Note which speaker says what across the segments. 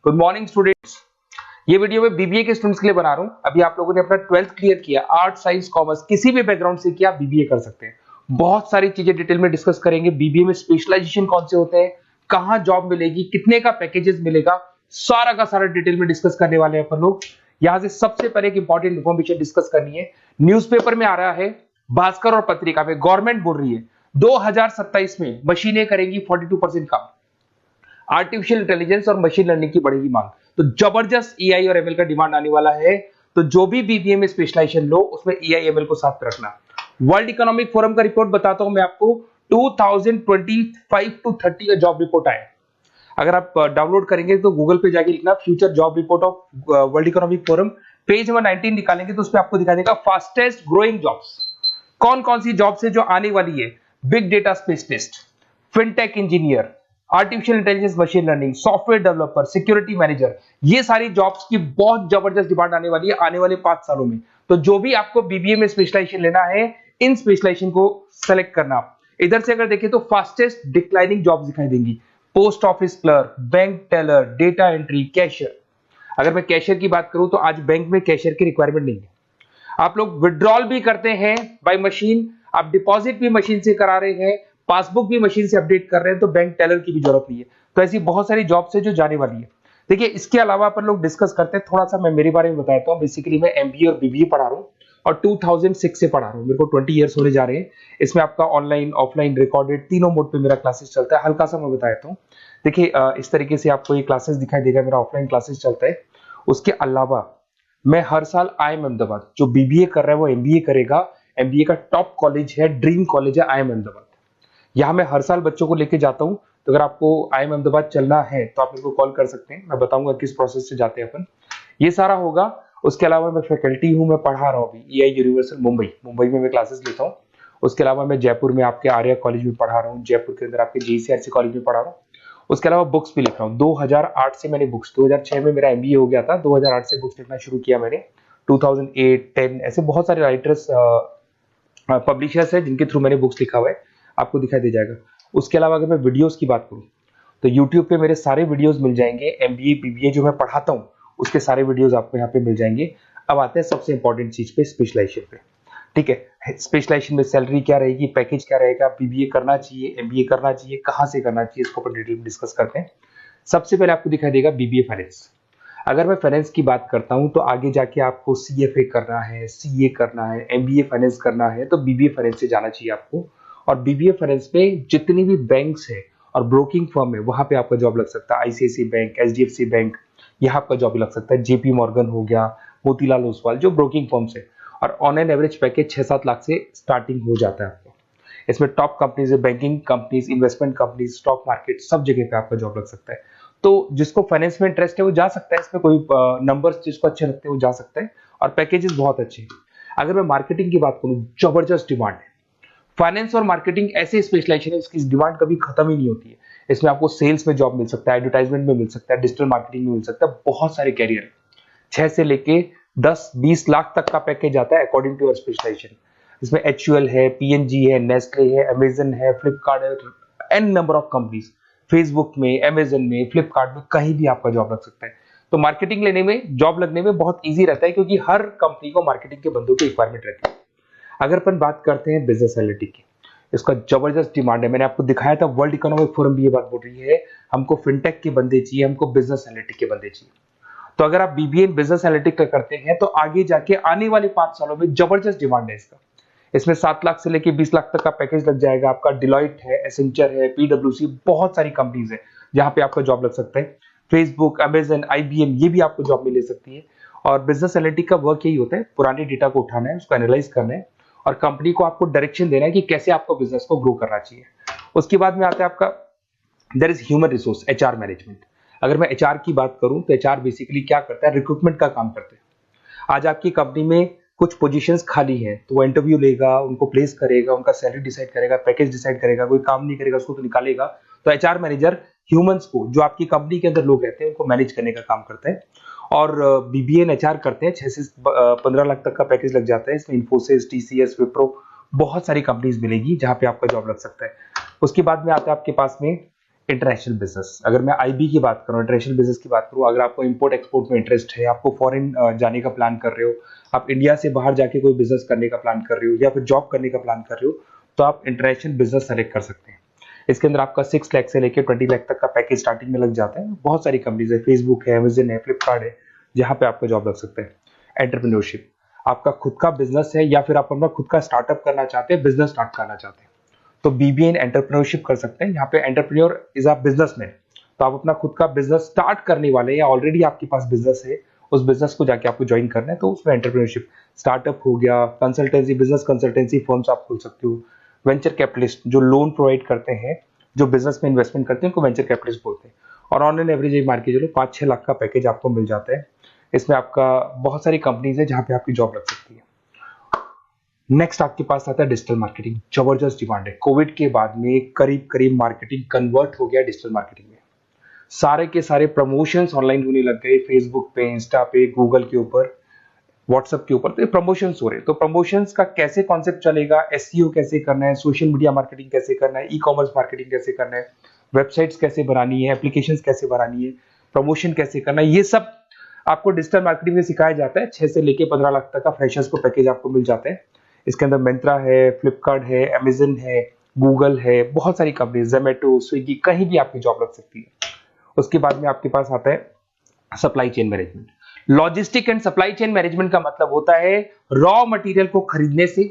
Speaker 1: Good morning students. ये video मैं BBA के स्टूडेंट्स के लिए बना रहा हूं। अभी आप लोगों ने अपना 12th क्लियर किया, आर्ट साइंस कॉमर्स किसी भी बैकग्राउंड से किया, बीबीए कर सकते हैं। बहुत सारी चीजें डिटेल में डिस्कस करेंगे। बीबीए में स्पेशलाइजेशन कौन से होते हैं, कहां जॉब मिलेगी, कितने का पैकेजेस मिलेगा, सारा का सारा डिटेल में डिस्कस करने वाले हैं अपन लोग। यहां से सबसे पहले एक इंपॉर्टेंट इन्फॉर्मेशन डिस्कस करनी है। न्यूज़पेपर में आ रहा है, भास्कर और पत्रिका में गवर्नमेंट बोल रही है 2027 में मशीनें करेंगी 42% काम। आर्टिफिशियल इंटेलिजेंस और मशीन लर्निंग की बढ़ेगी मांग, तो जबरदस्त एआई और एमएल का डिमांड आने वाला है। तो जो भी बीबीए में स्पेशलाइजेशन लो उसमें एआई एमएल को साथ रखना। वर्ल्ड इकोनॉमिक फोरम का रिपोर्ट बताता हूं मैं आपको, 2025 टू 30 का जॉब रिपोर्ट आया। अगर आप डाउनलोड करेंगे तो गूगल पे जाके लिखना future job report of world economic forum, page number 19 निकालेंगे तो उस पर आपको दिखा देगा फास्टेस्ट ग्रोइंग जॉब्स कौन कौन सी जॉब्स है जो आने वाली है। Big data specialist, fintech engineer, artificial intelligence machine learning, software developer, security manager, ये सारी जॉब्स की बहुत जबरदस्त डिमांड आने वाली है आने वाले 5 सालों में। तो जो भी आपको बीबीए में स्पेशलाइजेशन लेना है, इन स्पेशलाइजेशन को सेलेक्ट करना। इधर से अगर देखें तो फास्टेस्ट डिक्लाइनिंग जॉब्स दिखाई देंगी, post office clerk, bank teller, data entry, cashier. अगर मैं कैशियर की बात करूं तो आज बैंक में कैशियर की रिक्वायरमेंट नहीं है। आप लोग विड्रॉल भी करते हैं बाय मशीन, आप डिपॉजिट भी मशीन से करा रहे हैं, पासबुक भी मशीन से अपडेट कर रहे हैं, तो बैंक टेलर की भी जरूरत नहीं है। तो ऐसी बहुत सारी जॉब्स है जो जाने वाली है। देखिए, इसके अलावा अपन लोग डिस्कस करते हैं, थोड़ा सा मैं मेरे बारे में बताता हूँ। बेसिकली मैं एमबीए और बीबीए पढ़ा रहा हूँ और 2006 से पढ़ा रहा हूँ। मेरे को 20 ईयर्स होने जा रहे हैं। इसमें आपका ऑनलाइन, ऑफलाइन, रिकॉर्डेड तीनों मोड पे मेरा क्लासेस चलता है। हल्का सा मैं बताता हूँ। देखिए, इस तरीके से आपको ये क्लासेस दिखाई देगा, मेरा ऑफलाइन क्लासेस चलता है। उसके अलावा मैं हर साल आईएम अहमदाबाद, जो बीबीए कर रहा है वो एमबीए करेगा। एमबीए का टॉप कॉलेज है, ड्रीम कॉलेज है आईएम अहमदाबाद। यहाँ मैं हर साल बच्चों को लेके जाता हूँ। तो अगर आपको आईएम अहमदाबाद चलना है तो आप मेरे को कॉल कर सकते हैं, मैं बताऊंगा किस प्रोसेस से जाते हैं अपन। ये सारा होगा। उसके अलावा मैं फैकल्टी हूँ, मैं पढ़ा रहा हूँ अभी एआई यूनिवर्सल मुंबई में मैं क्लासेस लेता हूँ। उसके अलावा मैं जयपुर में आपके आर्या कॉलेज में पढ़ा रहा हूँ, जयपुर के अंदर आपके जेसीआरसी कॉलेज में पढ़ा रहा हूँ। उसके अलावा बुक्स भी लिख रहा हूँ। 2008 से मैंने बुक्स, 2006 में मेरा एमबीए हो गया था, 2008 से बुक्स लिखना शुरू किया मैंने। 2008, 10 ऐसे बहुत सारे राइटर्स, पब्लिशर्स है जिनके थ्रू मैंने बुक्स लिखा हुआ है, आपको दिखाई दे जाएगा। उसके अलावा अगर मैं वीडियोस की बात करूं तो यूट्यूब पे मेरे सारे वीडियोस मिल जाएंगे। एमबीए बीबीए जो मैं पढ़ाता हूं उसके सारे वीडियोस आपको यहाँ पे मिल जाएंगे। अब आते हैं सबसे इंपॉर्टेंट चीज पे, स्पेशलाइजेशन पे। ठीक है, स्पेशलाइजेशन में सैलरी क्या रहेगी, पैकेज क्या रहेगा, बीबीए करना चाहिए, एमबीए करना चाहिए, कहाँ से करना चाहिए, इसको अपन डिटेल में डिस्कस करते हैं। सबसे पहले आपको दिखाई देगा बीबीए फाइनेंस। अगर मैं फाइनेंस की बात करता हूं तो आगे जाके आपको सीएफए करना है, सीए करना है, एमबीए फाइनेंस करना है, तो बीबीए फाइनेंस से जाना चाहिए आपको। और बीबीए फाइनेंस में जितनी भी बैंक्स है और ब्रोकिंग फर्म है वहां पे आपका जॉब लग सकता है। आईसीआईसीआई बैंक, एचडीएफसी बैंक, यहाँ आपका जॉब लग सकता है। जेपी मॉर्गन हो गया, मोतीलाल ओसवाल, जो ब्रोकिंग फर्म्स है। और on an average package 6-7 lakh से स्टार्टिंग हो जाता है आपको। इसमें टॉप कंपनीज है, banking companies, investment companies, stock market, सब जगह पे आपका जॉब लग सकता है। तो जिसको फाइनेंस में इंटरेस्ट है वो जा सकता है, इसमें कोई नंबर्स जिसको अच्छे लगते हैं वो जा सकता है, और पैकेजेस बहुत अच्छे हैं। अगर मैं मार्केटिंग की बात करूं, जबरदस्त डिमांड है। फाइनेंस और मार्केटिंग ऐसे स्पेशलाइजेशन है, इसकी डिमांड कभी खत्म ही नहीं होती है। इसमें आपको सेल्स में जॉब मिल सकता है, एडवर्टाइजमेंट में मिल सकता है, डिजिटल मार्केटिंग में मिल सकता है, बहुत सारे कैरियर है। 6 से लेके 10-20 लाख तक का पैकेज आता है अकॉर्डिंग टू योर स्पेशलाइजेशन। इसमें एचयूएल है, पीएनजी है, नेस्ले है, अमेजन है, फ्लिपकार्ट है, an number of companies. Facebook में, अमेजन में, फ्लिपकार्ट में, कहीं भी आपका जॉब लग सकता है। तो मार्केटिंग लेने में, जॉब लगने में बहुत ईजी रहता है, क्योंकि हर कंपनी को मार्केटिंग के बंदों की रिक्वायरमेंट रहती है। अगर अपन बात करते हैं बिजनेस एनालिटिक की, इसका जबरदस्त डिमांड है। मैंने आपको दिखाया था, वर्ल्ड इकोनॉमिक फोरम भी ये बात बोल रही है, हमको फिनटेक के बंदे चाहिए, हमको बिजनेस एनालिटिक के बंदे चाहिए। तो अगर आप बीबीए बिजनेस एनालिटिक करते हैं तो आगे जाके आने वाले 5 सालों में जबरदस्त डिमांड है इसका। इसमें 7 लाख से लेके 20 लाख तक का पैकेज लग जाएगा आपका। डिलॉयट है, एसेंचर है, पीडब्ल्यूसी, बहुत सारी कंपनीज है जहां पे आपका जॉब लग सकता है। फेसबुक, अमेजन, आईबीएम, ये भी आपको जॉब में ले सकती है। और बिजनेस एनालिटिक का वर्क यही होता है, पुराने डेटा को उठाना है, उसको एनालाइज करना है और कंपनी को आपको डायरेक्शन देना है कि कैसे आपको बिजनेस को ग्रो करना चाहिए। उसके बाद में आता है आपका there is human resource, HR management. अगर मैं एचआर की बात करूं तो एचआर बेसिकली क्या करता है, रिक्रूटमेंट का काम करते हैं। आज आपकी कंपनी में कुछ पोजीशंस खाली हैं तो वो इंटरव्यू लेगा, उनको प्लेस करेगा, उनका सैलरी डिसाइड करेगा, पैकेज डिसाइड करेगा, कोई काम नहीं करेगा उसको तो निकालेगा। तो एचआर मैनेजर ह्यूमंस को, जो आपकी कंपनी के अंदर लोग रहते हैं, उनको मैनेज करने का काम करता है। और बीबीए एंड एचआर करते हैं, 6 से 15 लाख तक का पैकेज लग जाता है। इसमें इन्फोसिस, टीसीएस, विप्रो, बहुत सारी कंपनीज मिलेगी जहां पे आपका जॉब लग सकता है। उसके बाद में आता है आपके पास में इंटरनेशनल बिजनेस, अगर मैं आईबी की बात करूँ, इंटरनेशनल बिजनेस की बात करूँ, अगर आपको इंपोर्ट एक्सपोर्ट में इंटरेस्ट है, आपको फॉरेन जाने का प्लान कर रहे हो, आप इंडिया से बाहर जाके कोई बिजनेस करने का प्लान कर रहे हो या फिर जॉब करने का प्लान कर रहे हो, तो आप इंटरनेशनल बिजनेस सेलेक्ट कर सकते हैं। इसके अंदर आपका 6 लाख से लेकर 20 लाख तक का पैकेज स्टार्टिंग में लग जाता है। बहुत सारी कंपनीज है, फेसबुक है, अमेजन है, फ्लिपकार्ट है, जहाँ पे आपका जॉब लग सकता है। एंटरप्रेन्योरशिप, आपका खुद का बिजनेस है या फिर आप अपना खुद का स्टार्टअप करना चाहते हैं, बिजनेस स्टार्ट करना चाहते हैं, तो बीबीए इन एंटरप्रेन्योरशिप कर सकते हैं। यहाँ पे एंटरप्रेन्योर इज अ बिजनेसमैन, तो आप अपना खुद का बिजनेस स्टार्ट करने वाले हैं या ऑलरेडी आपके पास बिजनेस है, उस बिजनेस को जाके आपको ज्वाइन करना है, तो उसमें एंटरप्रेन्योरशिप। स्टार्टअप हो गया, कंसल्टेंसी, बिजनेस कंसल्टेंसी फर्म्स आप खोल सकते हो। वेंचर कैपिटलिस्ट जो लोन प्रोवाइड करते हैं, जो बिजनेस में इन्वेस्टमेंट करते हैं, उनको वेंचर कैपिटलिस्ट बोलते हैं। और ऑन एन एवरेज मान के चलो 5-6 लाख का पैकेज आपको मिल जाता है। इसमें आपका बहुत सारी कंपनीज है जहां पे आपकी जॉब लग सकती है। नेक्स्ट आपके पास आता है डिजिटल मार्केटिंग। जबरदस्त डिमांड है, कोविड के बाद में करीब करीब मार्केटिंग कन्वर्ट हो गया डिजिटल मार्केटिंग में। सारे के सारे प्रमोशंस ऑनलाइन होने लग गए, फेसबुक पे, इंस्टा पे, गूगल के ऊपर, व्हाट्सएप के ऊपर, तो ये प्रमोशंस हो रहे हैं। तो प्रमोशंस का कैसे कॉन्सेप्ट चलेगा, एसईओ कैसे करना है, सोशल मीडिया मार्केटिंग कैसे करना है, ई कॉमर्स मार्केटिंग कैसे करना है, वेबसाइट्स कैसे बनानी है, एप्लीकेशंस कैसे बनानी है, प्रमोशन कैसे करना है, ये सब आपको डिजिटल मार्केटिंग में सिखाया जाता है। 6 से लेके 15 लाख तक का फ्रेशर्स को पैकेज आपको मिल जाता है। इसके अंदर मिंत्रा है, फ्लिपकार्ट है, अमेजन है, गूगल है, बहुत सारी कंपनी, जोमेटो, स्विगी, कहीं भी आपकी जॉब लग सकती है। उसके बाद में आपके पास आता है supply chain management. Logistic and supply chain management का मतलब होता है रॉ मटेरियल को खरीदने से,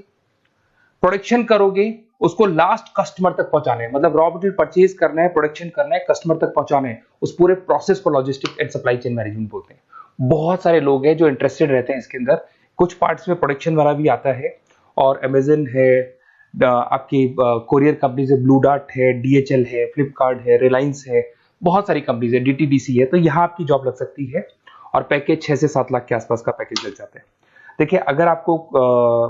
Speaker 1: प्रोडक्शन करोगे, उसको लास्ट कस्टमर तक पहुंचाना है, मतलब रॉ मटेरियल परचेज करना है, प्रोडक्शन करना है, कस्टमर तक पहुंचाना है, उस पूरे प्रोसेस को logistic and supply chain management बोलते हैं। बहुत सारे लोग हैं जो इंटरेस्टेड रहते हैं इसके अंदर। कुछ पार्ट्स में प्रोडक्शन वाला भी आता है, और अमेजन है, आपकी कोरियर कंपनीज है, ब्लू डार्ट है, डीएचएल है, फ्लिपकार्ट है, रिलायंस है, बहुत सारी कंपनीज है, डीटीडीसी है, तो यहाँ आपकी जॉब लग सकती है। और पैकेज 6 से 7 लाख के आसपास का पैकेज लग जाता है। देखिए, अगर आपको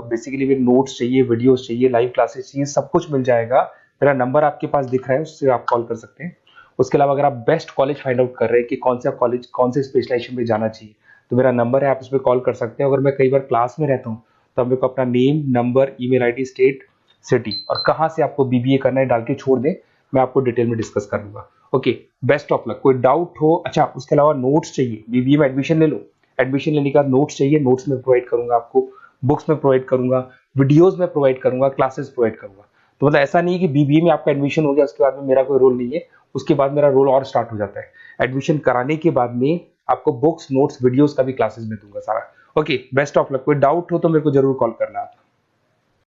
Speaker 1: बेसिकली नोट्स चाहिए, वीडियोस चाहिए, लाइव क्लासेस चाहिए, सब कुछ मिल जाएगा। मेरा नंबर आपके पास दिख रहा है, उससे आप कॉल कर सकते हैं। उसके अलावा अगर आप बेस्ट कॉलेज फाइंड आउट कर रहे हैं कि कौन सा कॉलेज कौन से स्पेशलाइजेशन में जाना चाहिए, तो मेरा नंबर है, आप उस पर कॉल कर सकते हैं। अगर मैं कई बार क्लास में रहता हूँ तो मेरे को अपना name, number, email ID, state, city और कहाँ से आपको बीबीए करना है डाल के छोड़ दें, मैं आपको डिटेल में डिस्कस कर लूंगा। Okay, best of luck. कोई डाउट हो, अच्छा उसके अलावा नोट्स चाहिए, बीबीए में एडमिशन ले लो, एडमिशन लेने का नोट्स चाहिए, नोट्स में प्रोवाइड करूंगा आपको, बुक्स में प्रोवाइड करूंगा, वीडियोस में प्रोवाइड करूंगा, क्लासेस प्रोवाइड करूंगा। तो मतलब ऐसा नहीं है कि बीबीए में आपका एडमिशन हो गया उसके बाद में मेरा कोई रोल नहीं है, उसके बाद मेरा रोल और स्टार्ट हो जाता है। एडमिशन कराने के बाद में आपको बुक्स, नोट्स, वीडियोस का भी क्लासेस में दूंगा सारा। Okay, best of luck. कोई डाउट हो तो मेरे को जरूर कॉल करना आप।